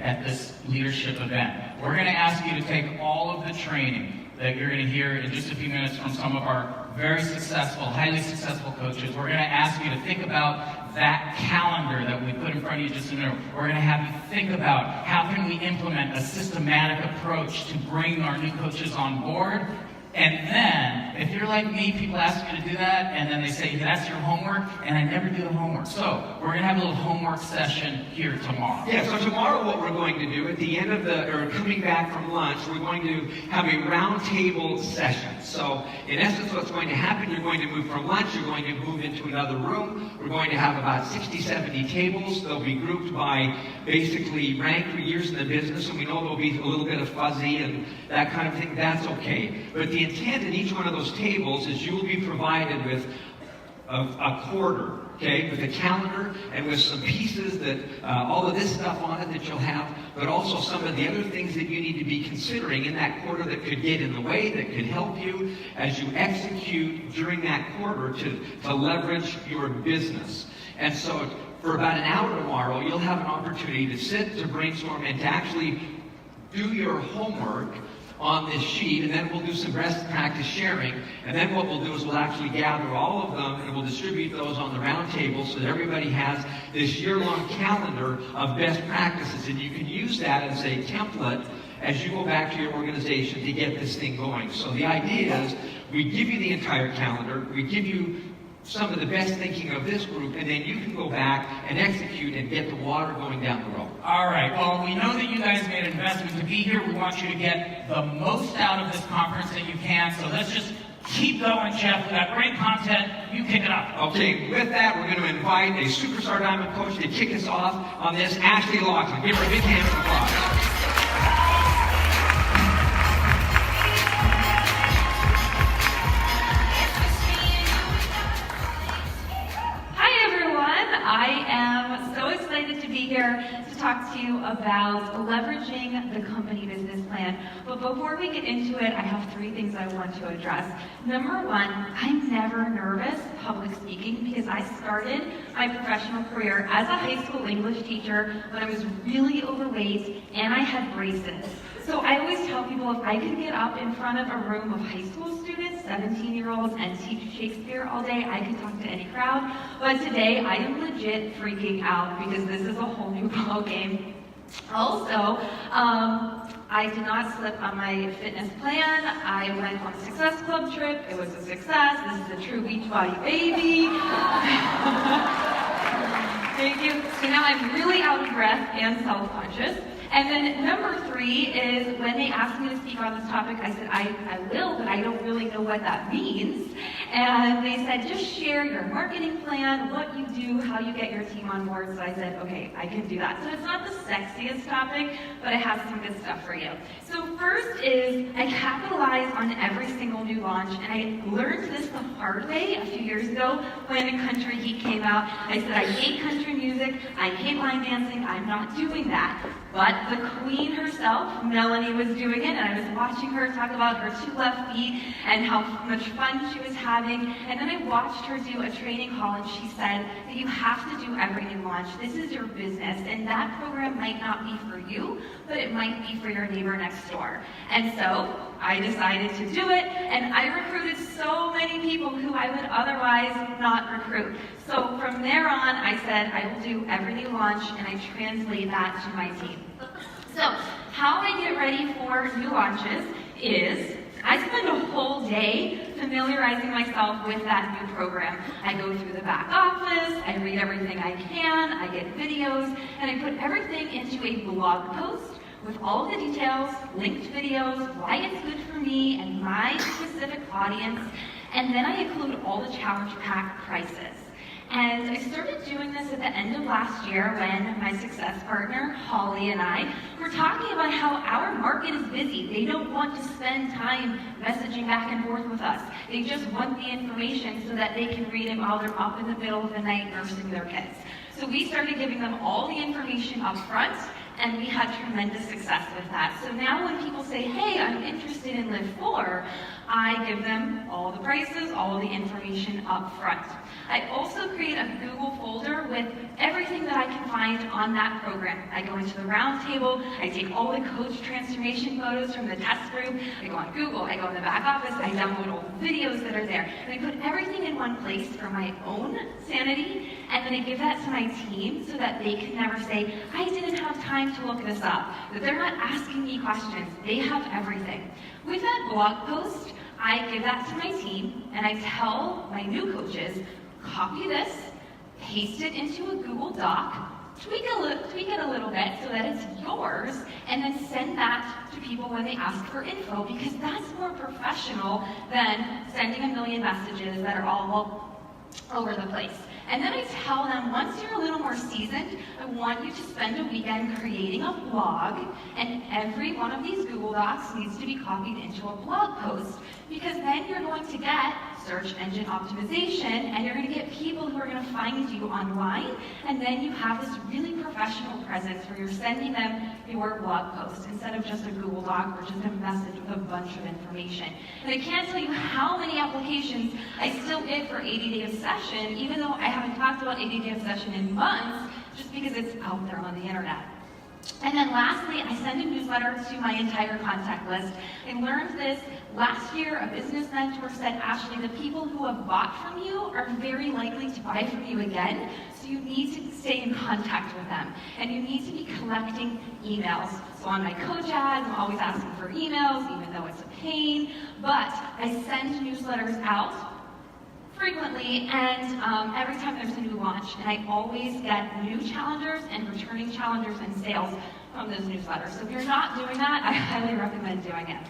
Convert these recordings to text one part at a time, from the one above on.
at this leadership event. We're going to ask you to take all of the training that you're going to hear in just a few minutes from some of our very successful, highly successful coaches. We're going to ask you to think about that calendar that we put in front of you just a minute. We're going to have you think about how can we implement a systematic approach to bring our new coaches on board. And then, if you're like me, people ask you to do that, and then they say, that's your homework, and I never do the homework. So, we're going to have a little homework session here tomorrow. Yeah, so tomorrow what we're going to do, at the end of coming back from lunch, we're going to have a roundtable session. So, in essence, what's going to happen, you're going to move from lunch, you're going to move into another room. We're going to have about 60, 70 tables. They'll be grouped by basically rank or years in the business, and we know there'll be a little bit of fuzzy and that kind of thing. That's okay. But the intent in each one of those tables is you will be provided with a quarter, okay, with a calendar and with some pieces that, all of this stuff on it that you'll have, but also some of the other things that you need to be considering in that quarter that could get in the way, that could help you as you execute during that quarter to leverage your business. And so for about an hour tomorrow, you'll have an opportunity to sit, to brainstorm, and to actually do your homework on this sheet, and then we'll do some best practice sharing, and then what we'll do is we'll actually gather all of them and we'll distribute those on the round table so that everybody has this year-long calendar of best practices, and you can use that as a template as you go back to your organization to get this thing going. So the idea is we give you the entire calendar, we give you some of the best thinking of this group, and then you can go back and execute and get the water going down the road. All right. Well, we know that you guys made an investment to be here. We want you to get the most out of this conference that you can. So let's just keep going, Jeff. We got great content. You kick it up. Okay. With that, we're going to invite a superstar diamond coach to kick us off on this, Ashley Locklin. Give her a big hand of applause. I am so excited to be here to talk to you about leveraging the company business plan. But before we get into it, I have 3 things I want to address. Number 1, I'm never nervous public speaking because I started my professional career as a high school English teacher when I was really overweight and I had braces. So I always tell people if I could get up in front of a room of high school students, 17-year-olds, and teach Shakespeare all day, I could talk to any crowd. But today, I am legit freaking out because this is a whole new ball game. Also, I did not slip on my fitness plan. I went on a Success Club trip. It was a success. This is a true Beachbody baby. Thank you. So now I'm really out of breath and self-conscious. And then number 3 is when they asked me to speak on this topic, I said, I will, but I don't really know what that means. And they said, just share your marketing plan, what you do, how you get your team on board. So I said, okay, I can do that. So it's not the sexiest topic, but it has some good stuff for you. So first is I capitalize on every single new launch, and I learned this the hard way a few years ago when Country Heat came out. I said, I hate country music, I hate line dancing, I'm not doing that. But the queen herself, Melanie, was doing it, and I was watching her talk about her 2 left feet and how much fun she was having. And then I watched her do a training call, and she said that you have to do every new launch. This is your business, and that program might not be for you, but it might be for your neighbor next door. And so I decided to do it, and I recruited so many people who I would otherwise not recruit. So from there on, I said I will do every new launch, and I translate that to my team. So how I get ready for new launches is I spend a whole day familiarizing myself with that new program. I go through the back office, I read everything I can, I get videos, and I put everything into a blog post with all the details, linked videos, why it's good for me and my specific audience, and then I include all the challenge pack prices. And I started doing this at the end of last year when my success partner, Holly, and I were talking about how our market is busy. They don't want to spend time messaging back and forth with us. They just want the information so that they can read it while they're up in the middle of the night nursing their kids. So we started giving them all the information up front, and we had tremendous success with that. So now when people say, hey, I'm interested in Live 4, I give them all the prices, all the information up front. I also create a Google folder with everything that I can find on that program. I go into the round table, I take all the coach transformation photos from the test group, I go on Google, I go in the back office, I download all the videos that are there, and I put everything in one place for my own sanity, and then I give that to my team so that they can never say, I didn't have time to look this up, that they're not asking me questions, they have everything. With that blog post, I give that to my team, and I tell my new coaches, copy this, paste it into a Google Doc, tweak it a little bit so that it's yours, and then send that to people when they ask for info, because that's more professional than sending a million messages that are all over the place. And then I tell them, once you're a little more seasoned, I want you to spend a weekend creating a blog, and every one of these Google Docs needs to be copied into a blog post, because then you're going to get search engine optimization, and you're going to get people who are going to find you online, and then you have this really professional presence where you're sending them your blog post instead of just a Google Doc or just a message with a bunch of information. And I can't tell you how many applications I still get for 80-day obsession, even though I haven't talked about 80-day obsession in months, just because it's out there on the internet. And then lastly, I send a newsletter to my entire contact list. I learned this last year. A business mentor said, Ashley, the people who have bought from you are very likely to buy from you again, so you need to stay in contact with them. And you need to be collecting emails. So on my coach ads, I'm always asking for emails, even though it's a pain. But I send newsletters out frequently, and every time there's a new launch, and I always get new challengers and returning challengers and sales from those newsletters. So if you're not doing that, I highly recommend doing it.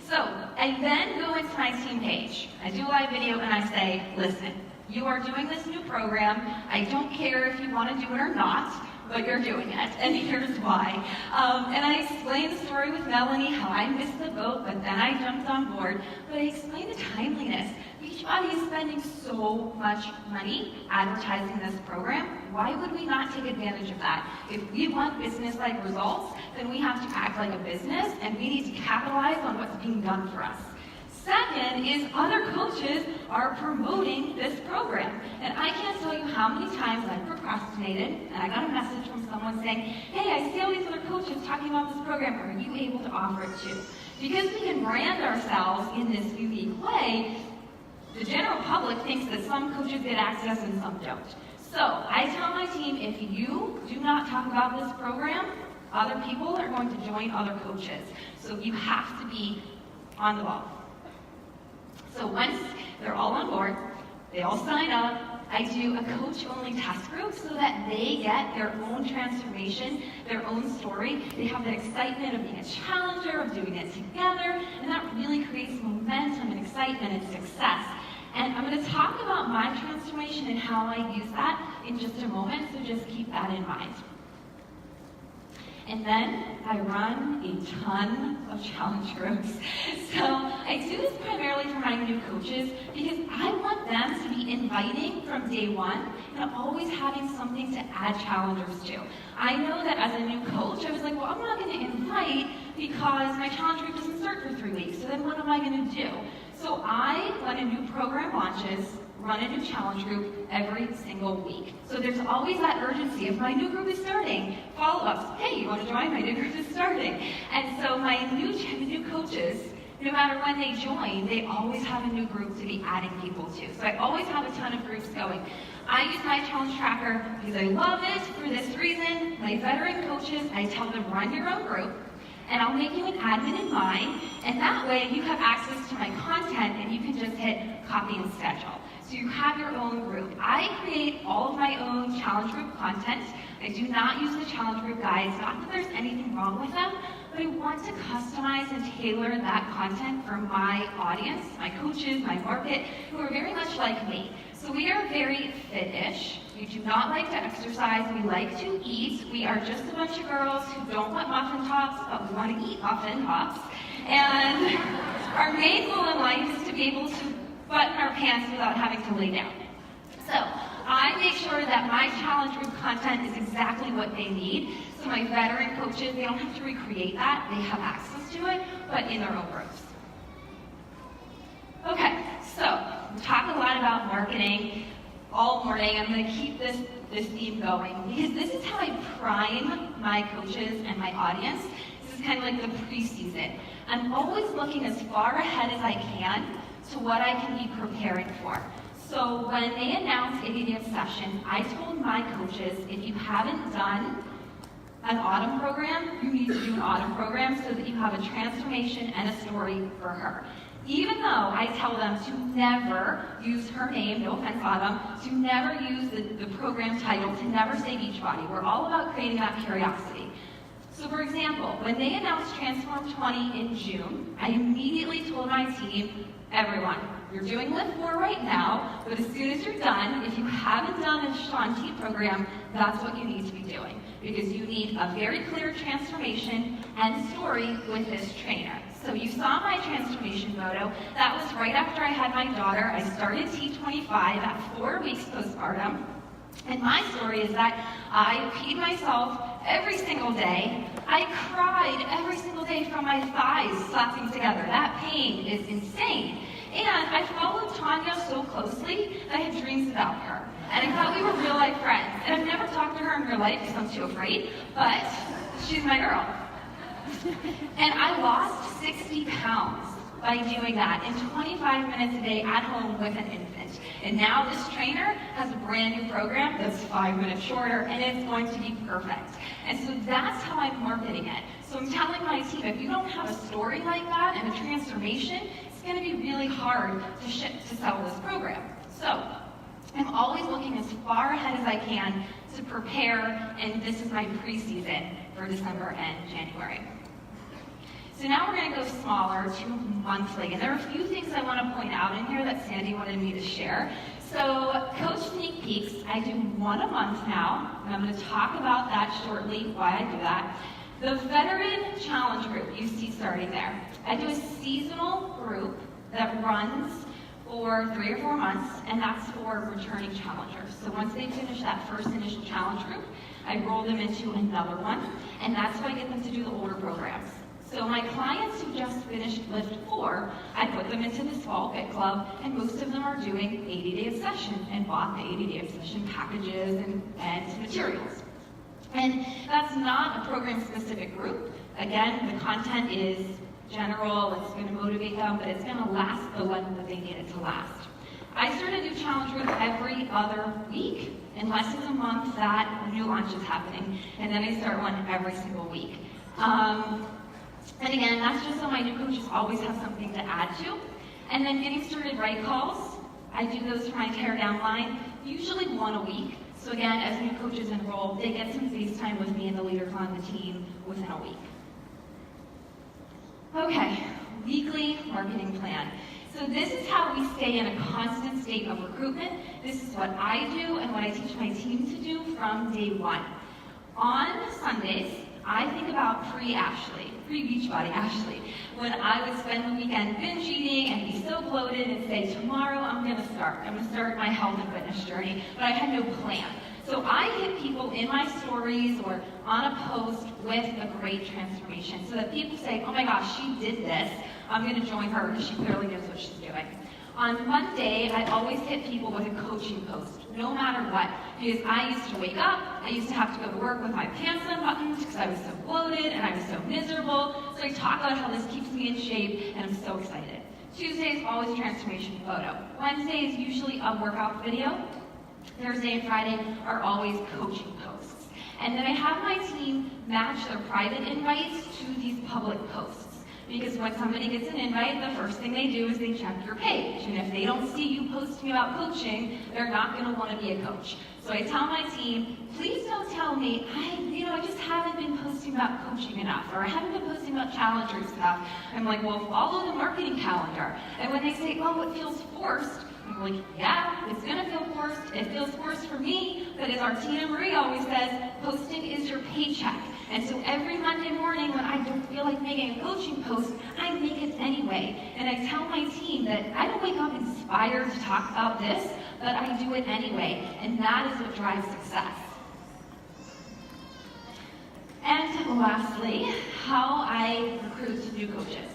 So I then go into my team page. I do a live video and I say, listen, you are doing this new program. I don't care if you want to do it or not, but you're doing it, and here's why. And I explained the story with Melanie, how I missed the boat, but then I jumped on board. But I explained the timeliness. Beachbody is spending so much money advertising this program. Why would we not take advantage of that? If we want business-like results, then we have to act like a business, and we need to capitalize on what's being done for us. Second is other coaches are promoting this program. And I can't tell you how many times I've procrastinated, and I got a message from someone saying, hey, I see all these other coaches talking about this program. Are you able to offer it too? Because we can brand ourselves in this unique way, the general public thinks that some coaches get access and some don't. So I tell my team, if you do not talk about this program, other people are going to join other coaches. So you have to be on the ball. So once they're all on board, they all sign up, I do a coach-only test group so that they get their own transformation, their own story. They have that excitement of being a challenger, of doing it together, and that really creates momentum and excitement and success. And I'm going to talk about my transformation and how I use that in just a moment, so just keep that in mind. And then I run a ton of challenge groups. So I do this primarily for my new coaches because I want them to be inviting from day one and always having something to add challengers to. I know that as a new coach, I was like, well, I'm not going to invite because my challenge group doesn't start for 3 weeks, so then what am I going to do? So I, when a new program launches, run a new challenge group every single week. So there's always that urgency. If my new group is starting, follow-ups, hey, you want to join? My new group is starting. And so my new coaches, no matter when they join, they always have a new group to be adding people to. So I always have a ton of groups going. I use my challenge tracker because I love it for this reason. My veteran coaches, I tell them run your own group, and I'll make you an admin in mine, and that way you have access to my content and you can just hit copy and schedule. So you have your own group. I create all of my own challenge group content. I do not use the challenge group guides, not that there's anything wrong with them, but I want to customize and tailor that content for my audience, my coaches, my market, who are very much like me. So we are very fit-ish. We do not like to exercise. We like to eat. We are just a bunch of girls who don't want muffin tops, but we want to eat muffin tops. And our main goal in life is to be able to button our pants without having to lay down. So I make sure that my challenge group content is exactly what they need. So my veteran coaches, they don't have to recreate that. They have access to it, but in their own groups. Okay, so we talk a lot about marketing all morning. I'm going to keep this this theme going because this is how I prime my coaches and my audience. This is kind of like the preseason. I'm always looking as far ahead as I can to what I can be preparing for. So when they announced 80 Day Session, I told my coaches, if you haven't done an autumn program, you need to do an autumn program so that you have a transformation and a story for her. Even though I tell them to never use her name, no offense Autumn, to never use the program title, to never say Beachbody. We're all about creating that curiosity. So for example, when they announced Transform 20 in June, I immediately told my team, everyone, you're doing Lift 4 right now, but as soon as you're done, if you haven't done a Shaun T program, that's what you need to be doing. Because you need a very clear transformation and story with this trainer. So you saw my transformation photo. That was right after I had my daughter. I started T25 at 4 weeks postpartum. And my story is that I peed myself every single day. I cried every single day from my thighs slapping together. That pain is insane. And I followed Tanya so closely that I had dreams about her. And I thought we were real life friends. And I've never talked to her in real life because I'm too afraid, but she's my girl. And I lost 60 pounds by doing that in 25 minutes a day at home with an infant. And now this trainer has a brand new program that's 5 minutes shorter, and it's going to be perfect. And so that's how I'm marketing it. So I'm telling my team, if you don't have a story like that and a transformation, it's going to be really hard to sell this program. So I'm always looking as far ahead as I can to prepare, and this is my preseason for December and January. So now we're going to go smaller to monthly, and there are a few things I want to point out in here that Sandy wanted me to share. So Coach Sneak Peeks, I do one a month now, and I'm going to talk about that shortly, why I do that. The Veteran Challenge Group you see starting there. I do a seasonal group that runs for 3 or 4 months, and that's for returning challengers. So once they finish that first initial challenge group, I roll them into another one, and that's how I get them to do the older programs. So my clients who just finished Lift 4, I put them into this fall fit club, and most of them are doing 80 Day Session and bought the 80 Day Session packages and materials. And that's not a program-specific group. Again, the content is general, it's going to motivate them, but it's going to last the length that they need it to last. I start a new challenge group every other week, unless it's a month that a new launch is happening, and then I start one every single week. And again, that's just so my new coaches always have something to add to. And then getting started right calls, I do those for my tear down line, usually 1 a week. So again, as new coaches enroll, they get some FaceTime with me and the leaders on the team within a week. Okay, weekly marketing plan. So this is how we stay in a constant state of recruitment. This is what I do and what I teach my team to do from day one. On Sundays, I think about pre-Beachbody Ashley, when I would spend the weekend binge eating and be so bloated and say, tomorrow I'm going to start my health and fitness journey, but I had no plan. So I hit people in my stories or on a post with a great transformation so that people say, oh my gosh, she did this, I'm going to join her because she clearly knows what she's doing. On Monday, I always hit people with a coaching post, no matter what, because I used to wake up, I used to have to go to work with my pants unbuttoned because I was so bloated and I was so miserable. So I talk about how this keeps me in shape, and I'm so excited. Tuesday is always a transformation photo. Wednesday is usually a workout video. Thursday and Friday are always coaching posts. And then I have my team match their private invites to these public posts. Because when somebody gets an invite, the first thing they do is they check your page. And if they don't see you posting about coaching, they're not going to want to be a coach. So I tell my team, please don't tell me, I just haven't been posting about coaching enough, or I haven't been posting about challenger stuff. I'm like, well, follow the marketing calendar. And when they say, oh, it feels forced, I'm like, yeah, it's going to feel forced. It feels forced for me, but as our Tina Marie always says, posting is your paycheck. And so every Monday morning when I don't feel like making a coaching post, I make it anyway. And I tell my team that I don't wake up inspired to talk about this, but I do it anyway. And that is what drives success. And lastly, how I recruit new coaches.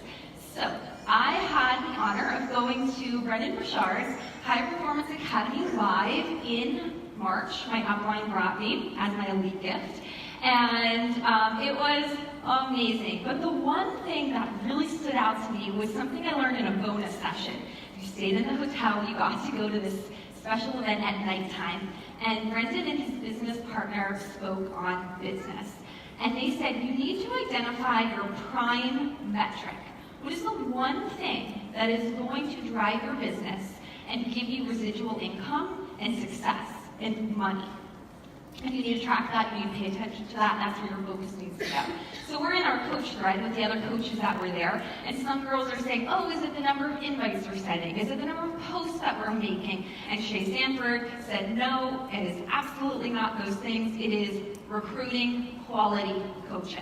So I had the honor of going to Brendan Burchard's High Performance Academy Live in March, my upline brought me as my elite gift. And it was amazing. But the one thing that really stood out to me was something I learned in a bonus session. If you stayed in the hotel, you got to go to this special event at nighttime. And Brendan and his business partner spoke on business. And they said, you need to identify your prime metric. What is the one thing that is going to drive your business and give you residual income and success and money? And you need to track that, you need to pay attention to that, that's where your focus needs to go. So we're in our coach thread with the other coaches that were there, and some girls are saying, oh, is it the number of invites we're sending? Is it the number of posts that we're making? And Shay Sanford said, no, it is absolutely not those things. It is recruiting quality coaches.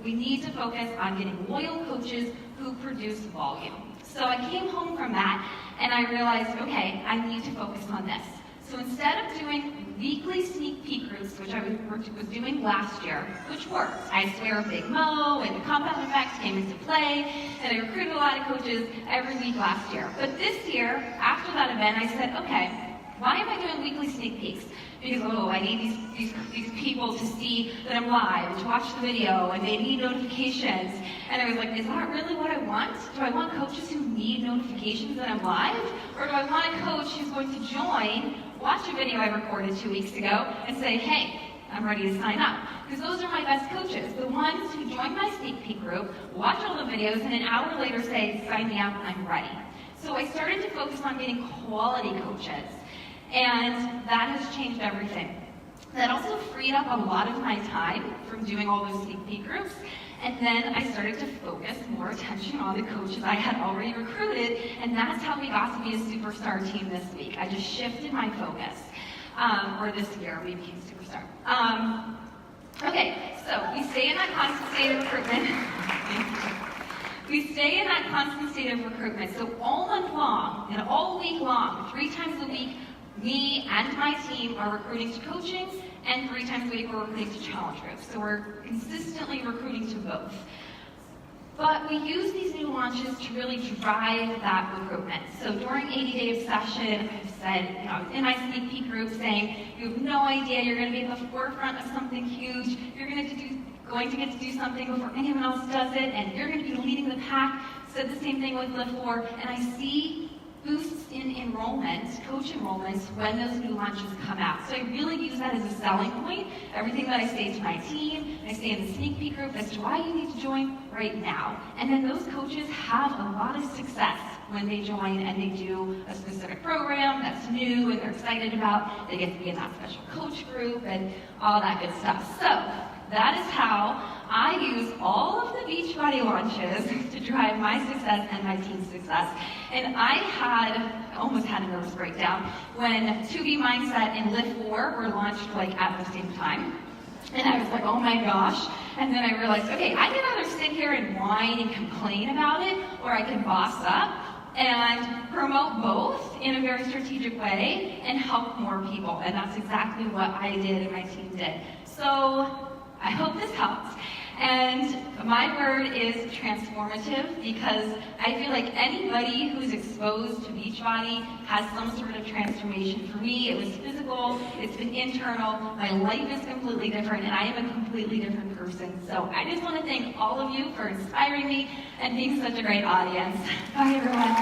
We need to focus on getting loyal coaches who produce volume. So I came home from that, and I realized, okay, I need to focus on this. So instead of doing weekly sneak peek groups, which I was doing last year, which worked. I swear Big Mo and the compound effect came into play, and I recruited a lot of coaches every week last year. But this year, after that event, I said, okay, why am I doing weekly sneak peeks? Because, oh, I need these people to see that I'm live, to watch the video, and they need notifications. And I was like, is that really what I want? Do I want coaches who need notifications that I'm live? Or do I want a coach who's going to join, watch a video I recorded 2 weeks ago, and say, hey, I'm ready to sign up? Because those are my best coaches, the ones who join my sneak peek group, watch all the videos, and an hour later say, sign me up, I'm ready. So I started to focus on getting quality coaches. And that has changed everything. That also freed up a lot of my time from doing all those sneak peek groups. And then I started to focus more attention on the coaches I had already recruited, and that's how we got to be a superstar team this week. I just shifted my focus. Or this year, we became superstar. Okay, so we stay in that constant state of recruitment. We stay in that constant state of recruitment. So all month long, and all week long, 3 times a week, me and my team are recruiting to coaching, and 3 times a week we're recruiting to challenge groups. So we're consistently recruiting to both. But we use these new launches to really drive that recruitment. So during 80 Day Obsession, I've said, I was in my sneak peek group saying, you have no idea, you're going to be at the forefront of something huge, you're going to get to do something before anyone else does it, and you're going to be leading the pack. Said the same thing with Live 4, and I see boosts in enrollment, coach enrollments, when those new launches come out. So I really use that as a selling point. Everything that I say to my team, I say in the sneak peek group as to why you need to join right now. And then those coaches have a lot of success when they join and they do a specific program that's new and they're excited about. They get to be in that special coach group and all that good stuff. So that is how I use all of the Beachbody launches to drive my success and my team's success. And I almost had a nervous breakdown when 2B Mindset and Lift 4 were launched like at the same time. And I was like, oh my gosh. And then I realized, okay, I can either sit here and whine and complain about it, or I can boss up and promote both in a very strategic way and help more people. And that's exactly what I did and my team did. So I hope this helps. And my word is transformative, because I feel like anybody who's exposed to Beachbody has some sort of transformation. For me, it was physical, it's been internal, my life is completely different, and I am a completely different person. So I just want to thank all of you for inspiring me and being such a great audience. Bye, everyone.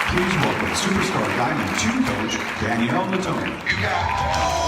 Please welcome Superstar Diamond 2 coach, Danielle Matone.